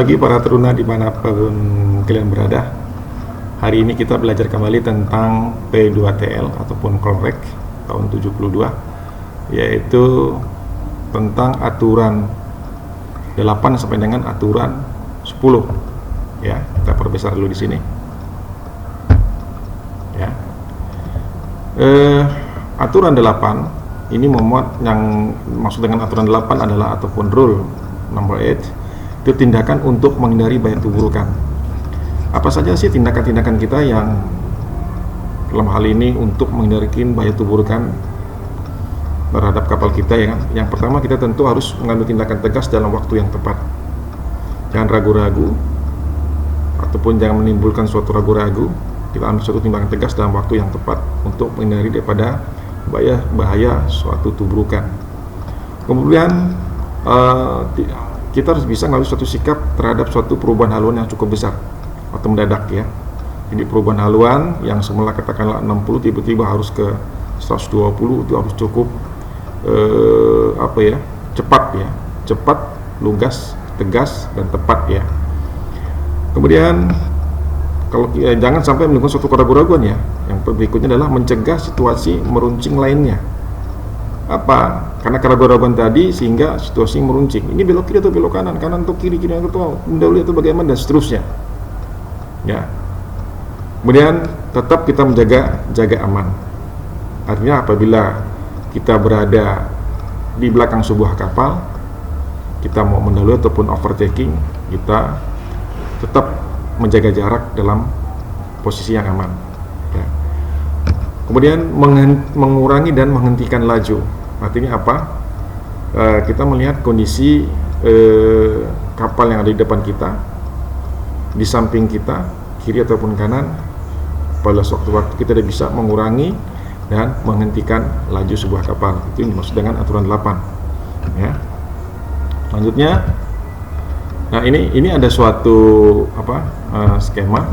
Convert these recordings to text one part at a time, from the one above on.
Bagi para teruna dimanapun kalian berada, hari ini kita belajar kembali tentang P2TL ataupun Kolrek tahun 72, yaitu tentang aturan 8 sampai dengan aturan 10. Ya, kita perbesar dulu di sini. Ya. Aturan 8 ini memuat, yang maksud dengan aturan 8 adalah ataupun rule number 8, itu tindakan untuk menghindari bahaya tuburukan. Apa saja sih tindakan-tindakan kita yang dalam hal ini untuk menghindari bahaya tuburukan terhadap kapal kita, ya kan? Yang pertama, kita tentu harus mengambil tindakan tegas dalam waktu yang tepat. Jangan ragu-ragu ataupun jangan menimbulkan suatu ragu-ragu. Kita ambil suatu tindakan tegas dalam waktu yang tepat untuk menghindari daripada bahaya suatu tuburukan. Kemudian kita harus bisa mengambil suatu sikap terhadap suatu perubahan haluan yang cukup besar atau mendadak, ya. Jadi perubahan haluan yang semula katakanlah 60 tiba-tiba harus ke 120, itu harus cukup cepat, lugas, tegas, dan tepat, ya. Kemudian jangan sampai menimbulkan suatu keraguan, ya. Yang berikutnya adalah mencegah situasi meruncing lainnya. Apa? Karena keraguan tadi sehingga situasi meruncing. Ini belok kiri atau belok kanan, kanan atau kiri atau mendahului atau bagaimana, dan seterusnya. Ya. Kemudian tetap kita jaga aman. Artinya apabila kita berada di belakang sebuah kapal, kita mau mendahului ataupun overtaking, kita tetap menjaga jarak dalam posisi yang aman. Ya. Kemudian mengurangi dan menghentikan laju. Artinya apa? Kita melihat kondisi kapal yang ada di depan kita, di samping kita, kiri ataupun kanan. Pada sewaktu-waktu kita tidak bisa mengurangi dan menghentikan laju sebuah kapal. Itu dimaksud dengan aturan 8. Ya. Selanjutnya, nah ini ada suatu skema.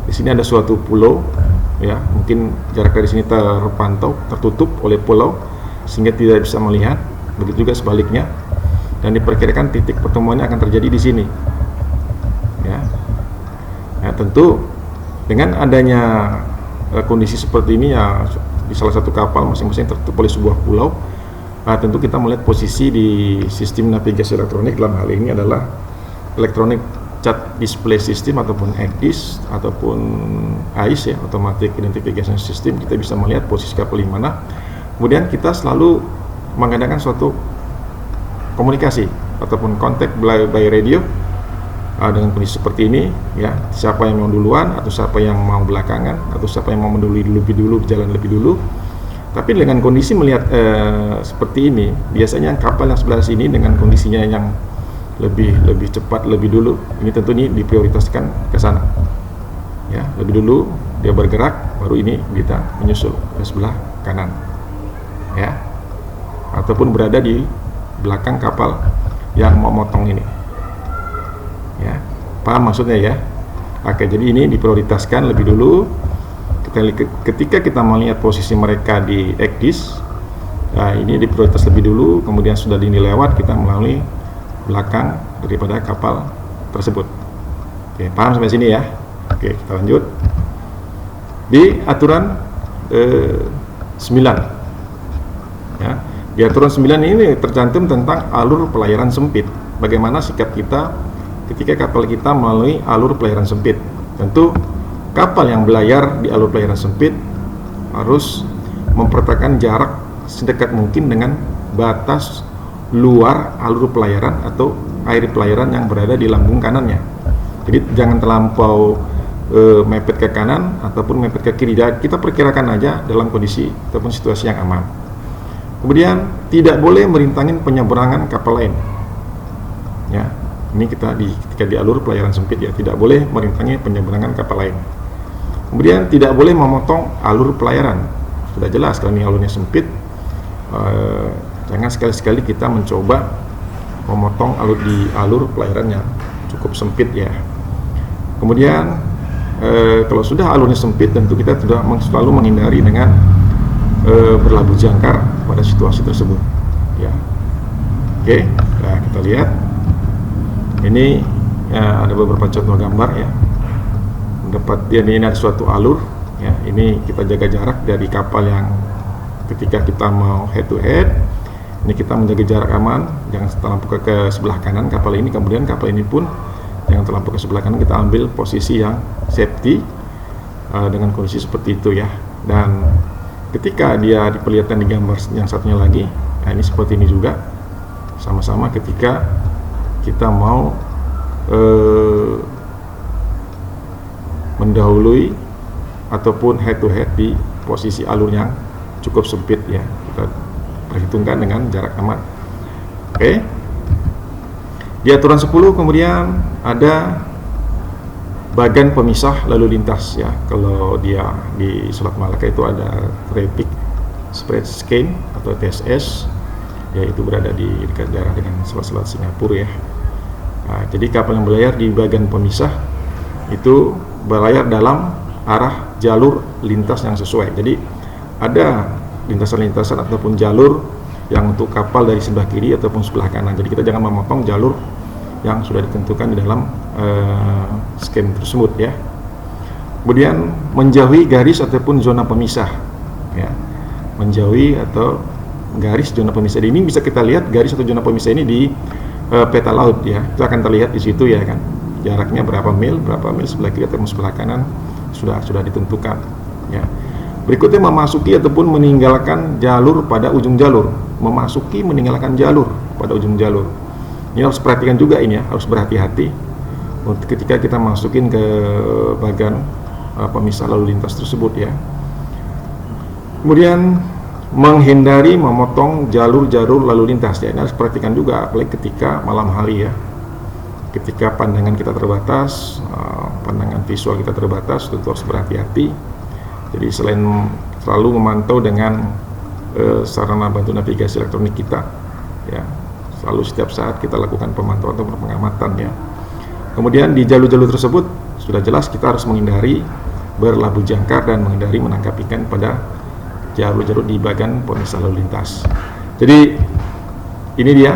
Di sini ada suatu pulau, ya. Mungkin jarak dari sini tertutup oleh pulau sehingga tidak bisa melihat. Begitu juga sebaliknya, dan diperkirakan titik pertemuannya akan terjadi di sini, ya. Nah, tentu dengan adanya kondisi seperti ini, ya, di salah satu kapal masing-masing tertutup oleh sebuah pulau, tentu kita melihat posisi di sistem navigasi elektronik. Dalam hal ini adalah Electronic Chart Display System ataupun ECDIS ataupun AIS, ya, Automatic Identification System. Kita bisa melihat posisi kapal di mana. Kemudian kita selalu mengadakan suatu komunikasi ataupun kontak by radio dengan kondisi seperti ini, ya. Siapa yang mau duluan atau siapa yang mau belakangan atau siapa yang mau mendahului lebih dulu, berjalan lebih dulu. Tapi dengan kondisi melihat seperti ini, biasanya kapal yang sebelah sini dengan kondisinya yang lebih cepat, lebih dulu, ini tentu ini diprioritaskan ke sana, ya. Lebih dulu dia bergerak, baru ini kita menyusul ke sebelah kanan, ya, ataupun berada di belakang kapal yang mau motong ini, ya. Paham maksudnya, ya? Oke, jadi ini diprioritaskan lebih dulu. Ketika kita melihat posisi mereka di ECDIS, nah, ini diprioritas lebih dulu. Kemudian sudah ini lewat, kita melalui belakang daripada kapal tersebut. Oke, paham sampai sini, ya? Oke, kita lanjut di aturan 9. Ya, di aturan 9 ini tercantum tentang alur pelayaran sempit. Bagaimana sikap kita ketika kapal kita melalui alur pelayaran sempit. Tentu kapal yang belayar di alur pelayaran sempit harus mempertahankan jarak sedekat mungkin dengan batas luar alur pelayaran atau air pelayaran yang berada di lambung kanannya. Jadi jangan terlampau mepet ke kanan ataupun mepet ke kiri. Kita perkirakan aja dalam kondisi ataupun situasi yang aman. Kemudian tidak boleh merintangin penyeberangan kapal lain, ya. Ini ketika di alur pelayaran sempit, ya, tidak boleh merintangi penyeberangan kapal lain. Kemudian tidak boleh memotong alur pelayaran. Sudah jelas kalau ini alurnya sempit, jangan sekali-sekali kita mencoba memotong alur pelayaran yang cukup sempit, ya. Kemudian kalau sudah alurnya sempit, tentu kita sudah selalu menghindari dengan berlabuh jangkar pada situasi tersebut, ya. Oke, nah kita lihat ini ya, ada beberapa contoh gambar ya. Ini ada suatu alur ya, ini kita jaga jarak dari kapal yang ketika kita mau head to head, ini kita menjaga jarak aman, jangan terlampau ke sebelah kanan kapal ini. Kemudian kapal ini pun jangan terlampau ke sebelah kanan, kita ambil posisi yang safety dengan kondisi seperti itu ya. Dan ketika dia diperlihatkan di gambar yang satunya lagi, nah ini seperti ini juga, sama-sama ketika kita mau mendahului ataupun head to head di posisi alur yang cukup sempit ya, kita perhitungkan dengan jarak aman. Oke. Di aturan 10 kemudian ada bagan pemisah lalu lintas ya. Kalau dia di Selat Malaka itu ada Traffic Spread Scheme atau TSS, yaitu berada di dekat daerah dengan selat-selat Singapura ya. Nah, jadi kapal yang berlayar di bagan pemisah itu berlayar dalam arah jalur lintas yang sesuai. Jadi ada lintasan-lintasan ataupun jalur yang untuk kapal dari sebelah kiri ataupun sebelah kanan. Jadi kita jangan memotong jalur yang sudah ditentukan di dalam skema tersebut ya. Kemudian menjauhi garis ataupun zona pemisah ya. Menjauhi atau garis zona pemisah ini bisa kita lihat garis atau zona pemisah ini di peta laut ya. Itu akan terlihat di situ ya kan. Jaraknya berapa mil sebelah kiri ataupun sebelah kanan sudah ditentukan ya. Berikutnya memasuki ataupun meninggalkan jalur pada ujung jalur. Memasuki meninggalkan jalur pada ujung jalur. Ini harus perhatikan juga ini ya, harus berhati-hati ketika kita masukin ke bagan pemisah lalu lintas tersebut ya. Kemudian menghindari memotong jalur-jalur lalu lintas ya. Ini harus perhatikan juga apalagi ketika malam hari ya. Ketika pandangan kita terbatas, pandangan visual kita terbatas, tentu harus berhati-hati. Jadi selain selalu memantau dengan sarana bantu navigasi elektronik kita ya, selalu setiap saat kita lakukan pemantauan atau pengamatan ya. Kemudian di jalur-jalur tersebut sudah jelas kita harus menghindari berlabuh jangkar dan menghindari menangkap ikan pada jalur-jalur di bagan pemisah lalu lintas. Jadi ini dia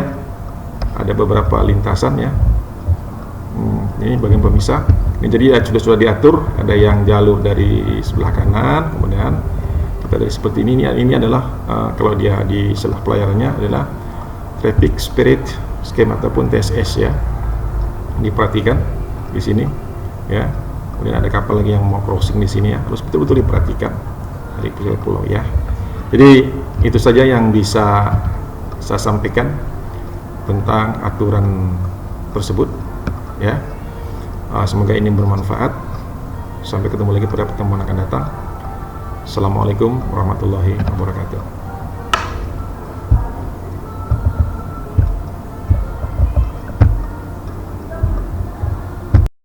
ada beberapa lintasan ya. Ini bagian pemisah. Ini jadi sudah diatur, ada yang jalur dari sebelah kanan, kemudian kita dari seperti ini. Ini adalah kalau dia di sebelah pelayarannya adalah Traffic Spirit Scheme ataupun TSS ya. Diperhatikan di sini ya. Kemudian ada kapal lagi yang mau crossing di sini ya, harus betul-betul diperhatikan dari pulau ya. Jadi itu saja yang bisa saya sampaikan tentang aturan tersebut ya. Semoga ini bermanfaat. Sampai ketemu lagi pada pertemuan akan datang. Assalamualaikum warahmatullahi wabarakatuh.